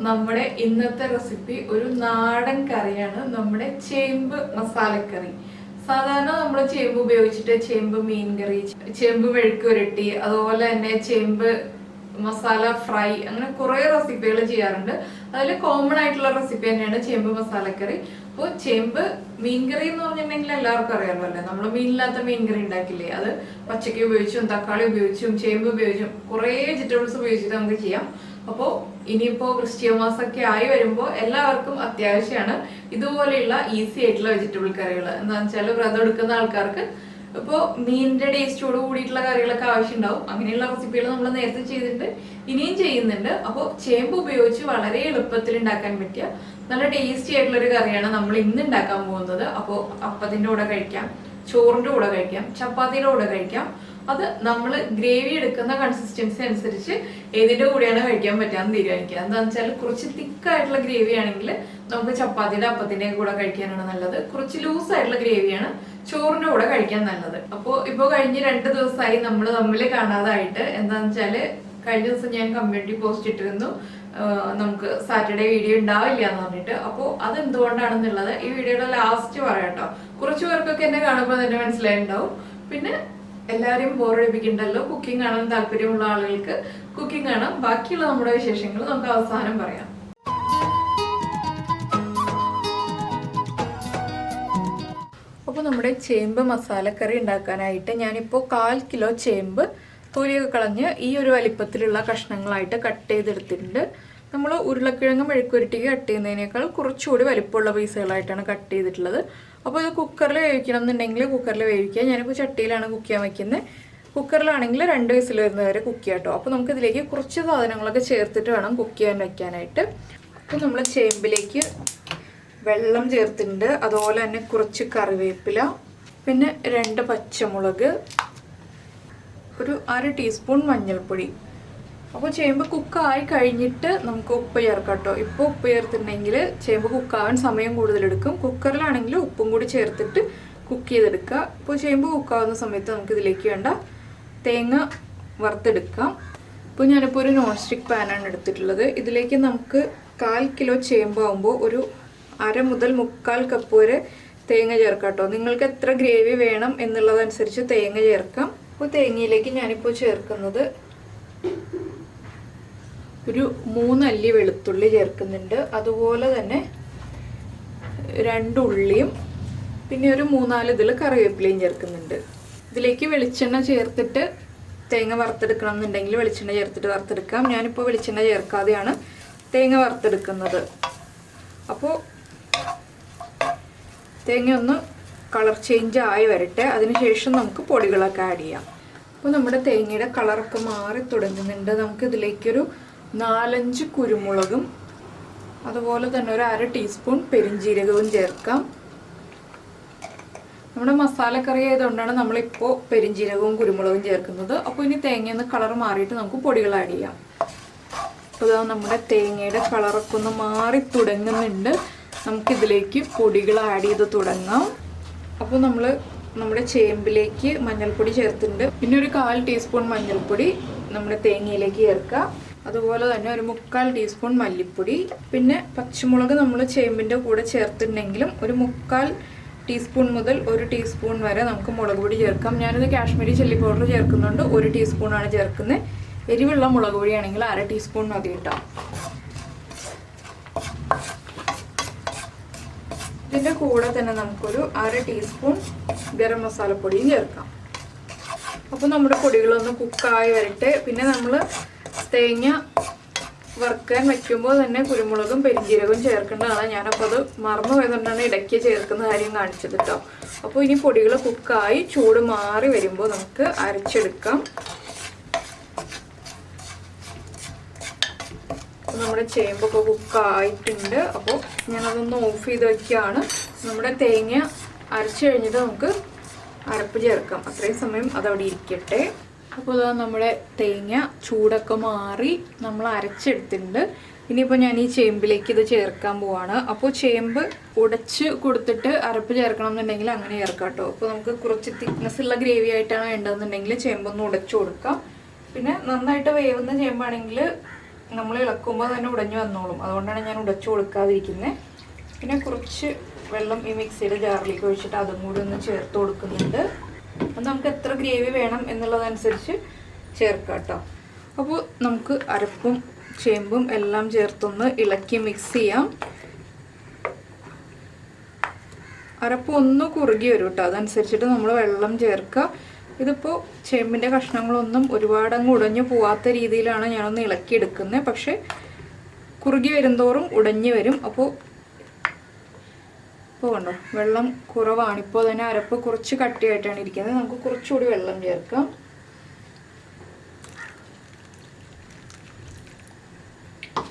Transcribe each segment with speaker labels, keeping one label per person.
Speaker 1: നമ്മുടെ ഇന്നത്തെ റെസിപ്പി ഒരു നാടൻ കറിയാണ്. നമ്മുടെ ചേമ്പ് മസാലക്കറി. സാധാരണ നമ്മൾ ചേമ്പ് ഉപയോഗിച്ചിട്ട് ചേമ്പ് മീൻ കറി, ചേമ്പ് മെഴുക്ക് പുരട്ടി, അതുപോലെ തന്നെ ചേമ്പ് മസാല ഫ്രൈ, അങ്ങനെ കുറെ റെസിപ്പികൾ ചെയ്യാറുണ്ട്. അതിൽ കോമൺ ആയിട്ടുള്ള റെസിപ്പി തന്നെയാണ് ചേമ്പ് മസാലക്കറി. അപ്പോൾ ചേമ്പ് മീൻകറി എന്ന് പറഞ്ഞിട്ടുണ്ടെങ്കിൽ എല്ലാവർക്കും അറിയാമല്ലോ അല്ലേ, നമ്മൾ മീനില്ലാത്ത മീൻകറി ഉണ്ടാക്കില്ലേ, അത് പച്ചക്ക ഉപയോഗിച്ചും തക്കാളി ഉപയോഗിച്ചും ചേമ്പ് ഉപയോഗിച്ചും കുറെ വെജിറ്റബിൾസ് ഉപയോഗിച്ചിട്ട് നമുക്ക് ചെയ്യാം. അപ്പോൾ ഇനിയിപ്പോ വൃശ്ചിക മാസമൊക്കെ ആയി വരുമ്പോൾ എല്ലാവർക്കും അത്യാവശ്യമാണ് ഇതുപോലെയുള്ള ഈസി ആയിട്ടുള്ള വെജിറ്റബിൾ കറികൾ. എന്താണെന്ന് വെച്ചാൽ വ്രതം എടുക്കുന്ന ആൾക്കാർക്ക് ഇപ്പോൾ മീനിന്റെ ടേസ്റ്റോട് കൂടിയിട്ടുള്ള കറികളൊക്കെ ആവശ്യമുണ്ടാവും. അങ്ങനെയുള്ള റെസിപ്പികൾ നമ്മൾ നേരത്തെ ചെയ്തിട്ടുണ്ട്, ഇനിയും ചെയ്യുന്നുണ്ട്. അപ്പോൾ ചേമ്പ് ഉപയോഗിച്ച് വളരെ എളുപ്പത്തിൽ ഉണ്ടാക്കാൻ പറ്റിയ നല്ല ടേസ്റ്റി ആയിട്ടുള്ള ഒരു കറിയാണ് നമ്മൾ ഇന്ന് ഉണ്ടാക്കാൻ പോകുന്നത്. അപ്പോൾ അപ്പത്തിന്റെ കൂടെ കഴിക്കാം, ചോറിന്റെ കൂടെ കഴിക്കാം, ചപ്പാത്തിയുടെ കൂടെ കഴിക്കാം. അത് നമ്മൾ ഗ്രേവി എടുക്കുന്ന കൺസിസ്റ്റൻസി അനുസരിച്ച് ഏതിന്റെ കൂടെയാണ് കഴിക്കാൻ പറ്റാന്ന് തീരുമാനിക്കുക. എന്താണെന്ന് വെച്ചാൽ കുറച്ച് തിക്കായിട്ടുള്ള ഗ്രേവി ആണെങ്കിൽ നമുക്ക് ചപ്പാത്തിയുടെ അപ്പത്തിന്റെ കൂടെ കഴിക്കാനാണ് നല്ലത്. കുറച്ച് ലൂസ് ആയിട്ടുള്ള ഗ്രേവിയാണ് ചോറിന്റെ കൂടെ കഴിക്കാൻ നല്ലത്. അപ്പോൾ ഇപ്പോൾ കഴിഞ്ഞ 2 ദിവസമായി നമ്മൾ തമ്മിൽ കാണാതായിട്ട്. എന്താണെന്ന് വെച്ചാല് കഴിഞ്ഞ ദിവസം ഞാൻ കമ്മ്യൂണിറ്റി പോസ്റ്റ് ഇട്ടിരുന്നു, നമുക്ക് സാറ്റർഡേ വീഡിയോ ഉണ്ടാവില്ല എന്ന് പറഞ്ഞിട്ട്. അപ്പോൾ അത് എന്തുകൊണ്ടാണെന്നുള്ളത് ഈ വീഡിയോയുടെ ലാസ്റ്റ് പറയാം കേട്ടോ. കുറച്ചു പേർക്കൊക്കെ എന്നെ കാണുമ്പോൾ തന്നെ മനസ്സിലായിട്ടുണ്ടാവും. പിന്നെ എല്ലാവരെയും ബോറടിപ്പിക്കണ്ടല്ലോ, കുക്കിംഗ് കാണാൻ താല്പര്യമുള്ള ആളുകൾക്ക് കുക്കിംഗ് കാണാം. ബാക്കിയുള്ള നമ്മുടെ വിശേഷങ്ങൾ നമുക്ക് അവസാനം പറയാം. അപ്പോൾ നമ്മുടെ ചേമ്പ് മസാലക്കറി ഉണ്ടാക്കാനായിട്ട് ഞാനിപ്പോൾ 1/4 കിലോ ചേമ്പ് തൊലിയൊക്കെ കളഞ്ഞ് ഈ ഒരു വലിപ്പത്തിലുള്ള കഷ്ണങ്ങളായിട്ട് കട്ട് ചെയ്തെടുത്തിട്ടുണ്ട്. നമ്മൾ ഉരുളക്കിഴങ്ങ് മെഴുക്കുരുട്ടിക്ക് കട്ട് ചെയ്യുന്നതിനേക്കാൾ കുറച്ചുകൂടി വലിപ്പമുള്ള പീസുകളായിട്ടാണ് കട്ട് ചെയ്തിട്ടുള്ളത്. അപ്പോൾ ഇത് കുക്കറിൽ വേവിക്കണം എന്നുണ്ടെങ്കിൽ കുക്കറിൽ വേവിക്കുക. ഞാനിപ്പോൾ ചട്ടിയിലാണ് കുക്ക് ചെയ്യാൻ വയ്ക്കുന്നത്. കുക്കറിലാണെങ്കിൽ 2 വിസിൽ വരുന്നത് വരെ കുക്ക് ചെയ്യാം കേട്ടോ. അപ്പോൾ നമുക്ക് ഇതിലേക്ക് കുറച്ച് സാധനങ്ങളൊക്കെ ചേർത്തിട്ട് വേണം കുക്ക് ചെയ്യാൻ വയ്ക്കാനായിട്ട്. അപ്പോൾ നമ്മൾ ചേമ്പിലേക്ക് വെള്ളം ചേർത്തിട്ടുണ്ട്, അതുപോലെ തന്നെ കുറച്ച് കറിവേപ്പില, പിന്നെ 2 പച്ചമുളക്, ഒരു 1/2 ടീസ്പൂൺ മഞ്ഞൾപ്പൊടി. അപ്പോൾ ചേമ്പ് കുക്കായി കഴിഞ്ഞിട്ട് നമുക്ക് ഉപ്പ് ചേർക്കാം കേട്ടോ. ഇപ്പോൾ ഉപ്പ് ചേർത്തിട്ടുണ്ടെങ്കിൽ ചേമ്പ് കുക്കാവാൻ സമയം കൂടുതലെടുക്കും. കുക്കറിലാണെങ്കിൽ ഉപ്പും കൂടി ചേർത്തിട്ട് കുക്ക് ചെയ്തെടുക്കുക. ഇപ്പോൾ ചേമ്പ് കുക്കാവുന്ന സമയത്ത് നമുക്ക് ഇതിലേക്ക് വേണ്ട തേങ്ങ വറുത്തെടുക്കാം. ഇപ്പോൾ ഞാനിപ്പോൾ ഒരു നോൺ സ്റ്റിക്ക് പാനാണ് എടുത്തിട്ടുള്ളത്. ഇതിലേക്ക് നമുക്ക് 1/4 കിലോ ചേമ്പാകുമ്പോൾ ഒരു 1/2 മുതൽ 1/4 കപ്പ് വരെ തേങ്ങ ചേർക്കാം കേട്ടോ. നിങ്ങൾക്ക് എത്ര ഗ്രേവി വേണം എന്നുള്ളതനുസരിച്ച് തേങ്ങ ചേർക്കാം. അപ്പോൾ തേങ്ങയിലേക്ക് ഞാനിപ്പോൾ ചേർക്കുന്നത് ഒരു 3 അല്ലി വെളുത്തുള്ളി ചേർക്കുന്നുണ്ട്, അതുപോലെ തന്നെ 2 ഉള്ളിയും, പിന്നെ ഒരു 3-4 ഇതിൽ കറിവേപ്പിലയും ചേർക്കുന്നുണ്ട്. ഇതിലേക്ക് വെളിച്ചെണ്ണ ചേർത്തിട്ട് തേങ്ങ വറുത്തെടുക്കണം എന്നുണ്ടെങ്കിൽ വെളിച്ചെണ്ണ ചേർത്തിട്ട് വറുത്തെടുക്കാം. ഞാനിപ്പോൾ വെളിച്ചെണ്ണ ചേർക്കാതെയാണ് തേങ്ങ വറുത്തെടുക്കുന്നത്. അപ്പോൾ തേങ്ങ ഒന്ന് കളർ ചേഞ്ച് ആയി വരട്ടെ, അതിനുശേഷം നമുക്ക് പൊടികളൊക്കെ ആഡ് ചെയ്യാം. അപ്പോൾ നമ്മുടെ തേങ്ങയുടെ കളറൊക്കെ മാറി തുടങ്ങുന്നുണ്ട്. നമുക്കിതിലേക്കൊരു 4-5 കുരുമുളകും, അതുപോലെ തന്നെ ഒരു 1/2 ടീസ്പൂൺ പെരിഞ്ജീരകവും ചേർക്കാം. നമ്മുടെ മസാലക്കറി ആയതുകൊണ്ടാണ് നമ്മളിപ്പോൾ പെരിഞ്ജീരകവും കുരുമുളകും ചേർക്കുന്നത്. അപ്പോൾ ഇനി തേങ്ങയൊന്ന് കളർ മാറിയിട്ട് നമുക്ക് പൊടികൾ ആഡ് ചെയ്യാം. അപ്പോൾ നമ്മുടെ തേങ്ങയുടെ കളറൊക്കെ ഒന്ന് മാറി തുടങ്ങുന്നുണ്ട്. നമുക്കിതിലേക്ക് പൊടികൾ ആഡ് ചെയ്ത് തുടങ്ങാം. അപ്പോൾ നമ്മുടെ ചേമ്പിലേക്ക് മഞ്ഞൾപ്പൊടി ചേർത്തിട്ടുണ്ട്. പിന്നെ ഒരു 1/4 ടീസ്പൂൺ മഞ്ഞൾപ്പൊടി നമ്മുടെ തേങ്ങയിലേക്ക് ചേർക്കുക. അതുപോലെ തന്നെ ഒരു 1/4 ടീസ്പൂൺ മല്ലിപ്പൊടി. പിന്നെ പച്ചമുളക് നമ്മൾ ചേമ്പിൻ്റെ കൂടെ ചേർത്തിട്ടുണ്ടെങ്കിലും ഒരു 1/4 ടീസ്പൂൺ മുതൽ 1 ടീസ്പൂൺ വരെ നമുക്ക് മുളക് പൊടി ചേർക്കാം. ഞാനിത് കാശ്മീരി ചില്ലി പൗഡർ ചേർക്കുന്നുണ്ട്, 1 ടീസ്പൂണാണ് ചേർക്കുന്നത്. എരിവുള്ള മുളക് പൊടിയാണെങ്കിൽ 1/2 ടീസ്പൂൺ മതി കേട്ടോ. ഇതിൻ്റെ കൂടെ തന്നെ നമുക്കൊരു 1/2 ടീസ്പൂൺ ഗരം മസാലപ്പൊടിയും ചേർക്കാം. അപ്പോൾ നമ്മുടെ പൊടികളൊന്ന് കുക്കായി വരട്ടെ. പിന്നെ നമ്മൾ തേങ്ങ വറുക്കാൻ വയ്ക്കുമ്പോൾ തന്നെ കുരുമുളകും പെരിഞ്ജീരകവും ചേർക്കേണ്ടതാണ്. ഞാനപ്പോൾ അത് മറന്നു പോയതുകൊണ്ടാണ് ഇടയ്ക്ക് ചേർക്കുന്ന കാര്യം കാണിച്ചത് കേട്ടോ. അപ്പോൾ ഇനി പൊടികൾ കുക്കായി ചൂട് മാറി വരുമ്പോൾ നമുക്ക് അരച്ചെടുക്കാം. നമ്മുടെ ചേമ്പൊക്കെ കുക്കായിട്ടുണ്ട്. അപ്പോൾ ഞാനതൊന്ന് ഓഫ് ചെയ്ത് വയ്ക്കുകയാണ്. നമ്മുടെ തേങ്ങ അരച്ചു കഴിഞ്ഞിട്ട് നമുക്ക് അരപ്പ് ചേർക്കാം. അത്രയും സമയം അതവിടെ ഇരിക്കട്ടെ. അപ്പോൾ നമ്മുടെ തേങ്ങ ചൂടൊക്കെ മാറി നമ്മൾ അരച്ചെടുത്തിട്ടുണ്ട്. ഇനിയിപ്പോൾ ഞാൻ ഈ ചേമ്പിലേക്ക് ഇത് ചേർക്കാൻ പോവാണ്. അപ്പോൾ ചേമ്പ് ഉടച്ച് കൊടുത്തിട്ട് അരപ്പ് ചേർക്കണം എന്നുണ്ടെങ്കിൽ അങ്ങനെ ചേർക്കാം കേട്ടോ. അപ്പോൾ നമുക്ക് കുറച്ച് തിക്നെസ് ഉള്ള ഗ്രേവി ആയിട്ടാണ് വേണ്ടതെന്നുണ്ടെങ്കിൽ ചേമ്പൊന്ന് ഉടച്ചു കൊടുക്കാം. പിന്നെ നന്നായിട്ട് വേവുന്ന ചേമ്പാണെങ്കിൽ നമ്മൾ ഇളക്കുമ്പോൾ തന്നെ ഉടഞ്ഞു വന്നോളും. അതുകൊണ്ടാണ് ഞാൻ ഉടച്ചു കൊടുക്കാതിരിക്കുന്നത്. പിന്നെ കുറച്ച് വെള്ളം ഈ മിക്സിയുടെ ജാറിലേക്ക് ഒഴിച്ചിട്ട് അതും കൂടി ഒന്ന് ചേർത്ത് കൊടുക്കുന്നുണ്ട്. അത് നമുക്ക് എത്ര ഗ്രേവി വേണം എന്നുള്ളതനുസരിച്ച് ചേർക്കാം കേട്ടോ. അപ്പോൾ നമുക്ക് അരപ്പും ചേമ്പും എല്ലാം ചേർത്തൊന്ന് ഇളക്കി മിക്സ് ചെയ്യാം. അരപ്പ് ഒന്ന് കുറുകി വരും കേട്ടോ. അതനുസരിച്ചിട്ട് നമ്മൾ വെള്ളം ചേർക്കുക. ഇതിപ്പോൾ ചേമ്പിൻ്റെ കഷ്ണങ്ങളൊന്നും ഒരുപാടങ്ങ് ഉടഞ്ഞു പോവാത്ത രീതിയിലാണ് ഞാനൊന്ന് ഇളക്കിയെടുക്കുന്നത്. പക്ഷേ കുറുകി വരുന്തോറും ഉടഞ്ഞു വരും. അപ്പോൾ കണ്ടോ വെള്ളം കുറവാണ്. ഇപ്പോൾ തന്നെ അരപ്പ് കുറച്ച് കട്ടിയായിട്ടാണ് ഇരിക്കുന്നത്. നമുക്ക് കുറച്ചുകൂടി വെള്ളം ചേർക്കാം.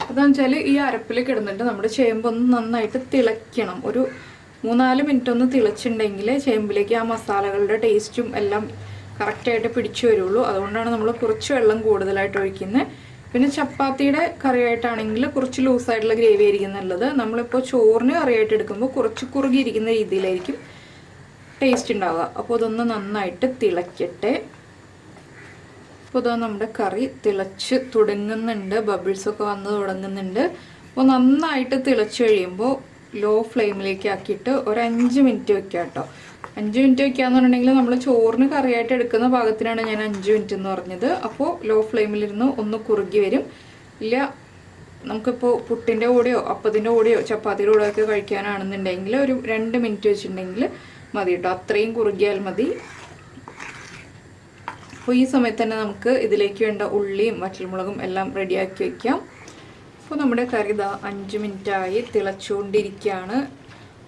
Speaker 1: അതാണെന്ന് വെച്ചാൽ ഈ അരപ്പിൽ കിടന്നിട്ട് നമ്മുടെ ചേമ്പൊന്ന് നന്നായിട്ട് തിളയ്ക്കണം. ഒരു 3-4 മിനിറ്റ് ഒന്ന് തിളച്ചിട്ടുണ്ടെങ്കിൽ ചേമ്പിലേക്ക് ആ മസാലകളുടെ ടേസ്റ്റും എല്ലാം കറക്റ്റായിട്ട് പിടിച്ചു വരുള്ളൂ. അതുകൊണ്ടാണ് നമ്മൾ കുറച്ച് വെള്ളം കൂടുതലായിട്ട് ഒഴിക്കുന്നത്. പിന്നെ ചപ്പാത്തിയുടെ കറിയായിട്ടാണെങ്കിൽ കുറച്ച് ലൂസായിട്ടുള്ള ഗ്രേവി ആയിരിക്കും നല്ലത്. നമ്മളിപ്പോൾ ചോറിന് കറിയായിട്ട് എടുക്കുമ്പോൾ കുറച്ച് കുറുകിയിരിക്കുന്ന രീതിയിലായിരിക്കും ടേസ്റ്റ് ഉണ്ടാവുക. അപ്പോൾ അതൊന്ന് നന്നായിട്ട് തിളയ്ക്കട്ടെ. അപ്പോൾ ഇതാ നമ്മുടെ കറി തിളച്ച് തുടങ്ങുന്നുണ്ട്. ബബിൾസൊക്കെ വന്ന് തുടങ്ങുന്നുണ്ട്. അപ്പോൾ നന്നായിട്ട് തിളച്ച് കഴിയുമ്പോൾ ലോ ഫ്ലെയിമിലേക്ക് ആക്കിയിട്ട് ഒരു 5 മിനിറ്റ് വെക്കാം കേട്ടോ. 5 മിനിറ്റ് വെക്കാന്ന് പറഞ്ഞിട്ടുണ്ടെങ്കിൽ നമ്മൾ ചോറിന് കറിയായിട്ട് എടുക്കുന്ന പാകത്തിനാണ് ഞാൻ 5 മിനിറ്റ് എന്ന് പറഞ്ഞത്. അപ്പോൾ ലോ ഫ്ലെയിമിലിരുന്ന് ഒന്ന് കുറുകി വരും. ഇല്ല നമുക്കിപ്പോൾ പുട്ടിൻ്റെ കൂടെയോ അപ്പത്തിൻ്റെ കൂടെയോ ചപ്പാത്തിയുടെ കൂടെയോ ഒക്കെ കഴിക്കാനാണെന്നുണ്ടെങ്കിൽ ഒരു 2 മിനിറ്റ് വെച്ചിട്ടുണ്ടെങ്കിൽ മതി കേട്ടോ. അത്രയും കുറുകിയാൽ മതി. അപ്പോൾ ഈ സമയത്ത് തന്നെ നമുക്ക് ഇതിലേക്ക് വേണ്ട ഉള്ളിയും വറ്റൽമുളകും എല്ലാം റെഡിയാക്കി വയ്ക്കാം. അപ്പോൾ നമ്മുടെ കറി ഇതാ 5 മിനിറ്റായി തിളച്ചുകൊണ്ടിരിക്കുകയാണ്.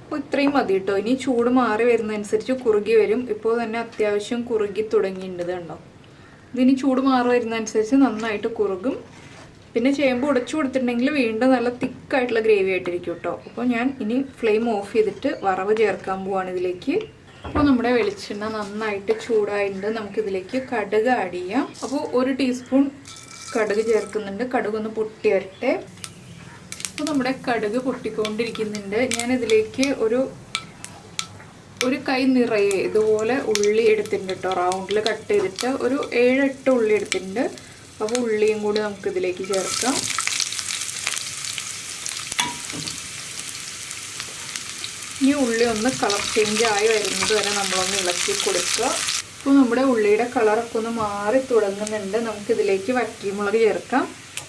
Speaker 1: അപ്പോൾ ഇത്രയും മതി കേട്ടോ. ഇനി ചൂട് മാറി വരുന്നതനുസരിച്ച് കുറുകി വരും. ഇപ്പോൾ തന്നെ അത്യാവശ്യം കുറുകി തുടങ്ങിയിട്ടുണ്ട് കണ്ടോ. ഇതിനി ചൂട് മാറി വരുന്നതനുസരിച്ച് നന്നായിട്ട് കുറുകും. പിന്നെ ചേമ്പ് ഉടച്ചു കൊടുത്തിട്ടുണ്ടെങ്കിൽ വീണ്ടും നല്ല തിക്കായിട്ടുള്ള ഗ്രേവി ആയിട്ടിരിക്കും കേട്ടോ. അപ്പോൾ ഞാൻ ഇനി ഫ്ലെയിം ഓഫ് ചെയ്തിട്ട് വറവ് ചേർക്കാൻ പോവാണ് ഇതിലേക്ക്. അപ്പോൾ നമ്മുടെ വെളിച്ചെണ്ണ നന്നായിട്ട് ചൂടായിട്ടുണ്ട്. നമുക്കിതിലേക്ക് കടുക് ആഡ് ചെയ്യാം. അപ്പോൾ 1 ടീസ്പൂൺ കടുക് ചേർക്കുന്നുണ്ട്. കടുകൊന്ന് പൊട്ടി വരട്ടെ. അപ്പോൾ നമ്മുടെ കടുക് പൊട്ടിക്കൊണ്ടിരിക്കുന്നുണ്ട്. ഞാനിതിലേക്ക് ഒരു കൈ നിറയെ ഇതുപോലെ ഉള്ളി എടുത്തിട്ടുണ്ട് കേട്ടോ. റൗണ്ടിൽ കട്ട് ചെയ്തിട്ട് ഒരു 7-8 ഉള്ളി എടുത്തിട്ടുണ്ട്. അപ്പോൾ ഉള്ളിയും കൂടി നമുക്കിതിലേക്ക് ചേർക്കാം. ഈ ഉള്ളി ഒന്ന് കളർ ചേഞ്ച് ആയി വരുന്നത് വരെ നമ്മളൊന്ന് ഇളക്കി കൊടുക്കുക. അപ്പോൾ നമ്മുടെ ഉള്ളിയുടെ കളറൊക്കെ ഒന്ന് മാറി തുടങ്ങുന്നുണ്ട്. നമുക്കിതിലേക്ക് വറ്റൽമുളക് ചേർക്കാം.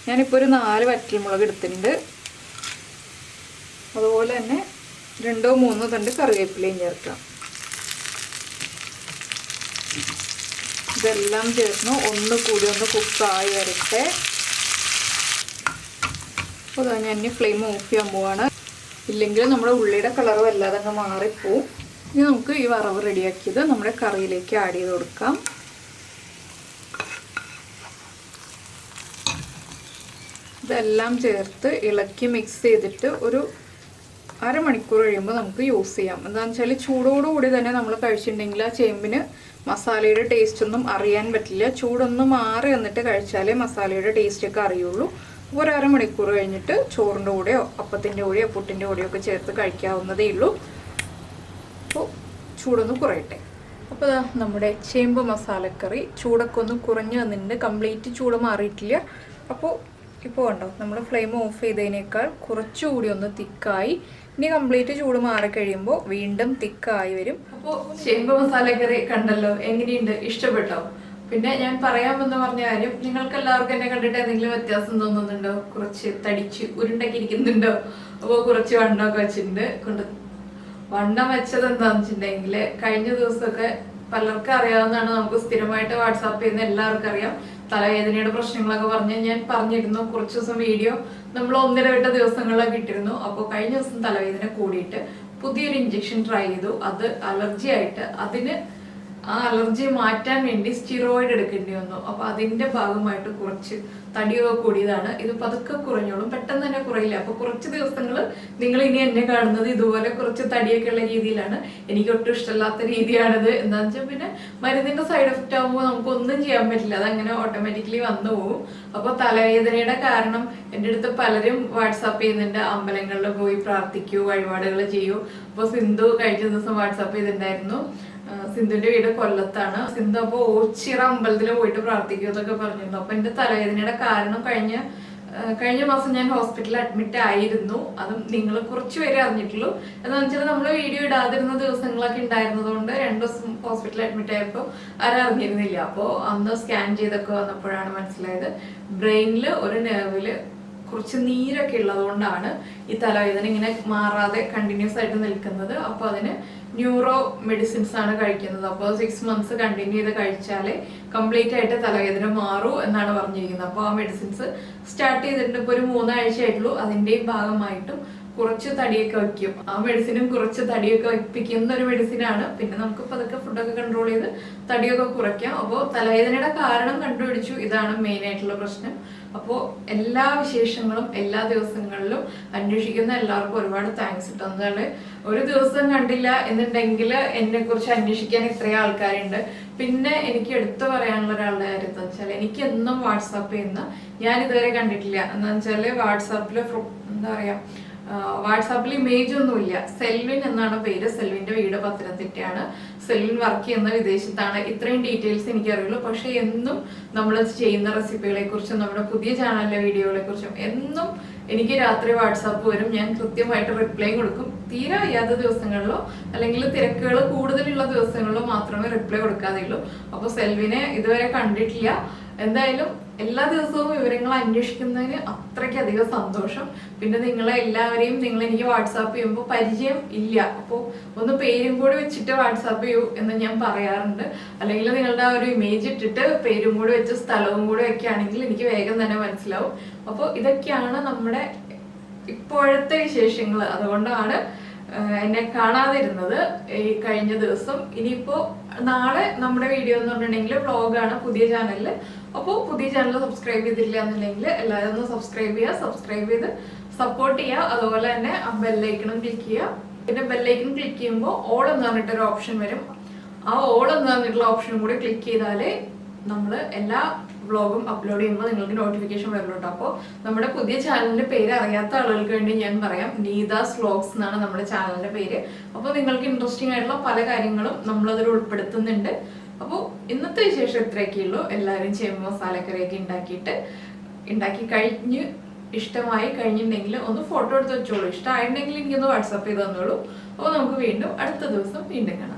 Speaker 1: ഞാനിപ്പോൾ ഒരു 4 വറ്റൽമുളക് എടുത്തിട്ടുണ്ട്. അതുപോലെ തന്നെ 2-3 തണ്ട് കറിവേപ്പിലയും ചേർക്കാം. ഇതെല്ലാം ചേർന്ന് ഒന്നുകൂടി ഒന്ന് കുക്കായി വരട്ടെ. അപ്പോൾ ഞാൻ ഇനി ഫ്ലെയിം ഓഫ് ചെയ്യാൻ പോവാണ്. ഇല്ലെങ്കിൽ നമ്മുടെ ഉള്ളിയുടെ കളർ വല്ലാതെ അങ്ങ് മാറിപ്പോവും. ഇനി നമുക്ക് ഈ വറവ് റെഡിയാക്കിയത് നമ്മുടെ കറിയിലേക്ക് ആഡ് ചെയ്ത് കൊടുക്കാം. ഇതെല്ലാം ചേർത്ത് ഇളക്കി മിക്സ് ചെയ്തിട്ട് ഒരു അരമണിക്കൂർ കഴിയുമ്പോൾ നമുക്ക് യൂസ് ചെയ്യാം. എന്താണെന്ന് വെച്ചാൽ ചൂടോടുകൂടി തന്നെ നമ്മൾ കഴിച്ചിട്ടുണ്ടെങ്കിൽ ആ ചേമ്പിന് മസാലയുടെ ടേസ്റ്റ് ഒന്നും അറിയാൻ പറ്റില്ല. ചൂടൊന്ന് മാറി വന്നിട്ട് കഴിച്ചാലേ മസാലയുടെ ടേസ്റ്റൊക്കെ അറിയുള്ളൂ. ഒരു അരമണിക്കൂർ കഴിഞ്ഞിട്ട് ചോറിൻ്റെ കൂടെയോ അപ്പത്തിൻ്റെ കൂടെയോ പുട്ടിൻ്റെ കൂടെയോ ഒക്കെ ചേർത്ത് കഴിക്കാവുന്നതേ ഉള്ളൂ. അപ്പോൾ ചൂടൊന്ന് കുറയട്ടെ. അപ്പോൾ നമ്മുടെ ചേമ്പ് മസാലക്കറി ചൂടൊക്കെ ഒന്ന് കുറഞ്ഞു വന്നിട്ടുണ്ട്. കംപ്ലീറ്റ് ചൂട് മാറിയിട്ടില്ല. അപ്പോൾ കണ്ടോ നമ്മൾ ഫ്ലെയിം ഓഫ് ചെയ്തതിനേക്കാൾ കുറച്ചുകൂടി ഒന്ന് തിക്കായി. ഇനി കംപ്ലീറ്റ് ചൂട് മാറിക്കഴിയുമ്പോൾ വീണ്ടും തിക്കായി വരും. അപ്പോൾ ചേമ്പ് മസാലക്കറി കണ്ടല്ലോ, എങ്ങനെയുണ്ട്? ഇഷ്ടപ്പെട്ടോ? പിന്നെ ഞാൻ പറയാമെന്ന് പറഞ്ഞ കാര്യം, നിങ്ങൾക്ക് എല്ലാവർക്കും എന്നെ കണ്ടിട്ട് എന്തെങ്കിലും വ്യത്യാസം തോന്നുന്നുണ്ടോ? കുറച്ച് തടിച്ച് ഉരുണ്ടൊക്കെ ഇരിക്കുന്നുണ്ടോ? അപ്പോൾ കുറച്ച് വണ്ണമൊക്കെ വെച്ചിട്ടുണ്ട്. വണ്ണം വെച്ചത് എന്താണെന്ന് വെച്ചിട്ടുണ്ടെങ്കിൽ കഴിഞ്ഞ ദിവസമൊക്കെ പലർക്കും അറിയാവുന്നതാണ്. നമുക്ക് സ്ഥിരമായിട്ട് വാട്സാപ്പ് ചെയ്യുന്ന എല്ലാവർക്കും അറിയാം. തലവേദനയുടെ പ്രശ്നങ്ങളൊക്കെ പറഞ്ഞ് ഞാൻ പറഞ്ഞിരുന്നു. കുറച്ച് ദിവസം വീഡിയോ നമ്മൾ 1-2 ദിവസങ്ങളിലൊക്കെ ഇട്ടിരുന്നു. അപ്പോൾ കഴിഞ്ഞ ദിവസം തലവേദന കൂടിയിട്ട് പുതിയൊരു ഇഞ്ചക്ഷൻ ട്രൈ ചെയ്തു. അത് അലർജി ആയിട്ട് ആ അലർജി മാറ്റാൻ വേണ്ടി സ്റ്റിറോയിഡ് എടുക്കേണ്ടി വന്നു. അപ്പോൾ അതിന്റെ ഭാഗമായിട്ട് കുറച്ച് തടിയൊക്കെ കൂടിയതാണ്. ഇത് പതുക്കെ കുറഞ്ഞോളും, പെട്ടെന്ന് തന്നെ കുറയില്ല. അപ്പോൾ കുറച്ച് ദിവസങ്ങൾ നിങ്ങൾ ഇനി എന്നെ കാണുന്നത് ഇതുപോലെ കുറച്ച് തടിയൊക്കെ ഉള്ള രീതിയിലാണ്. എനിക്ക് ഒട്ടും ഇഷ്ടമില്ലാത്ത രീതിയാണിത്. എന്താണെന്ന് വെച്ചാൽ പിന്നെ മരുന്നിന്റെ സൈഡ് എഫക്റ്റ് ആകുമ്പോൾ നമുക്കൊന്നും ചെയ്യാൻ പറ്റില്ല. അതങ്ങനെ ഓട്ടോമാറ്റിക്കലി വന്നു പോകും. അപ്പോൾ തലവേദനയുടെ കാരണം എൻ്റെ അടുത്ത് പലരും വാട്സാപ്പ് ചെയ്യുന്നുണ്ട്, അമ്പലങ്ങളിൽ പോയി പ്രാർത്ഥിക്കൂ, വഴിപാടുകൾ ചെയ്യൂ. അപ്പോൾ സിന്ധു കഴിഞ്ഞ ദിവസം വാട്സാപ്പ് ചെയ്തിട്ടുണ്ടായിരുന്നു. സിന്ധുവിന്റെ വീട് കൊല്ലത്താണ്. സിന്ധു അപ്പോൾ ഓച്ചിറ അമ്പലത്തിൽ പോയിട്ട് പ്രാർത്ഥിക്കൂ എന്നൊക്കെ പറഞ്ഞിരുന്നു. അപ്പൊ എന്റെ തലവേദനയുടെ കാരണം കഴിഞ്ഞ കഴിഞ്ഞ മാസം ഞാൻ ഹോസ്പിറ്റലിൽ അഡ്മിറ്റ് ആയിരുന്നു. അതും നിങ്ങൾ കുറച്ച് പേരെ അറിഞ്ഞിട്ടുള്ളൂ. എന്താണെന്ന് വെച്ചാൽ നമ്മൾ വീഡിയോ ഇടാതിരുന്ന ദിവസങ്ങളൊക്കെ ഉണ്ടായിരുന്നതുകൊണ്ട് 2 ദിവസം ഹോസ്പിറ്റലിൽ അഡ്മിറ്റ് ആയപ്പോൾ ആരും അറിഞ്ഞിരുന്നില്ല. അപ്പോൾ അന്ന് സ്കാൻ ചെയ്തൊക്കെ വന്നപ്പോഴാണ് മനസ്സിലായത് ബ്രെയിനിൽ ഒരു നെർവിൽ കുറച്ച് നീരൊക്കെ ഉള്ളതുകൊണ്ടാണ് ഈ തലവേദന ഇങ്ങനെ മാറാതെ കണ്ടിന്യൂസ് ആയിട്ട് നിൽക്കുന്നത്. അപ്പോൾ അതിന് ന്യൂറോ മെഡിസിൻസ് ആണ് കഴിക്കുന്നത്. അപ്പോൾ 6 months കണ്ടിന്യൂ ചെയ്ത് കഴിച്ചാലേ കംപ്ലീറ്റ് ആയിട്ട് തലവേദന മാറൂ എന്നാണ് പറഞ്ഞിരിക്കുന്നത്. അപ്പോൾ ആ മെഡിസിൻസ് സ്റ്റാർട്ട് ചെയ്തിട്ടുണ്ട്. ഇപ്പോൾ ഒരു 3 ആഴ്ച ആയിട്ടുള്ളൂ. അതിൻ്റെയും ഭാഗമായിട്ടും കുറച്ച് തടിയൊക്കെ വയ്ക്കും. ആ മെഡിസിനും കുറച്ച് തടിയൊക്കെ വയ്പ്പിക്കുന്ന ഒരു മെഡിസിനാണ്. പിന്നെ നമുക്ക് പതുക്കെ ഫുഡൊക്കെ കൺട്രോൾ ചെയ്ത് തടിയൊക്കെ കുറയ്ക്കാം. അപ്പോൾ തലവേദനയുടെ കാരണം കണ്ടുപിടിച്ചു. ഇതാണ് മെയിൻ ആയിട്ടുള്ള പ്രശ്നം. അപ്പോൾ എല്ലാ വിശേഷങ്ങളും എല്ലാ ദിവസങ്ങളിലും അന്വേഷിക്കുന്ന എല്ലാവർക്കും ഒരുപാട് താങ്ക്സ് കിട്ടും. എന്നാൽ ഒരു ദിവസം കണ്ടില്ല എന്നുണ്ടെങ്കിൽ എന്നെ കുറിച്ച് അന്വേഷിക്കാൻ ഇത്രയും ആൾക്കാരുണ്ട്. പിന്നെ എനിക്ക് എടുത്തു പറയാനുള്ള ഒരാളുടെ കാര്യം എന്താ വെച്ചാൽ എനിക്ക് എന്നും വാട്സാപ്പ് ചെയ്യുന്ന ഞാൻ ഇതുവരെ കണ്ടിട്ടില്ല. എന്താ വെച്ചാൽ വാട്സാപ്പിൽ എന്താ പറയാ വാട്സാപ്പിൽ ഇമേജ് ഒന്നുമില്ല. സെൽവിൻ എന്നാണ് പേര്. സെൽവിന്റെ വീട് പത്തനംതിട്ടയാണ്. സെൽവിൻ വർക്ക് ചെയ്യുന്ന വിദേശത്താണ്. ഇത്രയും ഡീറ്റെയിൽസ് എനിക്കറിയുള്ളൂ. പക്ഷെ എന്നും നമ്മൾ ചെയ്യുന്ന റെസിപ്പികളെ കുറിച്ചും നമ്മുടെ പുതിയ ചാനലിലെ വീഡിയോകളെ കുറിച്ചും എന്നും എനിക്ക് രാത്രി വാട്സാപ്പ് വരും. ഞാൻ കൃത്യമായിട്ട് റിപ്ലൈ കൊടുക്കും. തീരെ വയ്യാത്ത ദിവസങ്ങളിലോ അല്ലെങ്കിൽ തിരക്കുകൾ കൂടുതലുള്ള ദിവസങ്ങളിലോ മാത്രമേ റിപ്ലൈ കൊടുക്കാതെയുള്ളൂ. അപ്പോൾ സെൽവിനെ ഇതുവരെ കണ്ടിട്ടില്ല. എന്തായാലും എല്ലാ ദിവസവും വിവരങ്ങൾ അന്വേഷിക്കുന്നതിന് അത്രയ്ക്കധികം സന്തോഷം. പിന്നെ നിങ്ങളെ എല്ലാവരെയും നിങ്ങൾ എനിക്ക് വാട്സാപ്പ് ചെയ്യുമ്പോൾ പരിചയം ഇല്ല, അപ്പോൾ ഒന്ന് പേരും കൂടി വെച്ചിട്ട് വാട്സാപ്പ് ചെയ്യൂ എന്ന് ഞാൻ പറയാറുണ്ട്. അല്ലെങ്കിൽ നിങ്ങളുടെ ആ ഒരു ഇമേജ് ഇട്ടിട്ട് പേരും കൂടി വെച്ച് സ്ഥലവും കൂടി വെക്കുകയാണെങ്കിൽ എനിക്ക് വേഗം തന്നെ മനസ്സിലാവും. അപ്പോൾ ഇതൊക്കെയാണ് നമ്മുടെ ഇപ്പോഴത്തെ വിശേഷങ്ങൾ. അതുകൊണ്ടാണ് എന്നെ കാണാതിരുന്നത് ഈ കഴിഞ്ഞ ദിവസം. ഇനിയിപ്പോ നാളെ നമ്മുടെ വീഡിയോ എന്ന് പറഞ്ഞിട്ടുണ്ടെങ്കിൽ വ്ളോഗാണ് പുതിയ ചാനലിൽ. അപ്പോൾ പുതിയ ചാനൽ സബ്സ്ക്രൈബ് ചെയ്തില്ല എന്നുണ്ടെങ്കിൽ എല്ലാവരും ഒന്ന് സബ്സ്ക്രൈബ് ചെയ്യുക. സബ്സ്ക്രൈബ് ചെയ്ത് സപ്പോർട്ട് ചെയ്യുക. അതുപോലെ തന്നെ ആ ബെല്ലൈക്കണും ക്ലിക്ക് ചെയ്യുക. പിന്നെ ബെല്ലൈക്കൺ ക്ലിക്ക് ചെയ്യുമ്പോൾ ഓൾ എന്ന് പറഞ്ഞിട്ടൊരു ഓപ്ഷൻ വരും. ആ ഓൾ എന്ന് പറഞ്ഞിട്ടുള്ള ഓപ്ഷനും കൂടി ക്ലിക്ക് ചെയ്താലേ നമ്മൾ എല്ലാ വ്ളോഗും അപ്ലോഡ് ചെയ്യുമ്പോൾ നിങ്ങൾക്ക് നോട്ടിഫിക്കേഷൻ വരുള്ളൂ. അപ്പോൾ നമ്മുടെ പുതിയ ചാനലിന്റെ പേര് അറിയാത്ത ആളുകൾക്ക് വേണ്ടി ഞാൻ പറയാം. നീതാസ് വ്ളോഗ്സ് എന്നാണ് നമ്മുടെ ചാനലിന്റെ പേര്. അപ്പോൾ നിങ്ങൾക്ക് ഇൻട്രസ്റ്റിംഗ് ആയിട്ടുള്ള പല കാര്യങ്ങളും നമ്മളതിൽ ഉൾപ്പെടുത്തുന്നുണ്ട്. അപ്പോൾ ഇന്നത്തെ വിശേഷം ഇത്രയൊക്കെ ഉള്ളൂ. എല്ലാവരും ചേമ്പ് മസാലക്കറിയൊക്കെ ഉണ്ടാക്കി കഴിഞ്ഞ് ഇഷ്ടമായി കഴിഞ്ഞിട്ടുണ്ടെങ്കിൽ ഒന്ന് ഫോട്ടോ എടുത്ത് വെച്ചോളൂ. ഇഷ്ടമായിട്ടുണ്ടെങ്കിൽ എനിക്കൊന്ന് വാട്സാപ്പ് ചെയ്ത് തന്നോളൂ. അപ്പോൾ നമുക്ക് വീണ്ടും അടുത്ത ദിവസം വീണ്ടും കാണാം.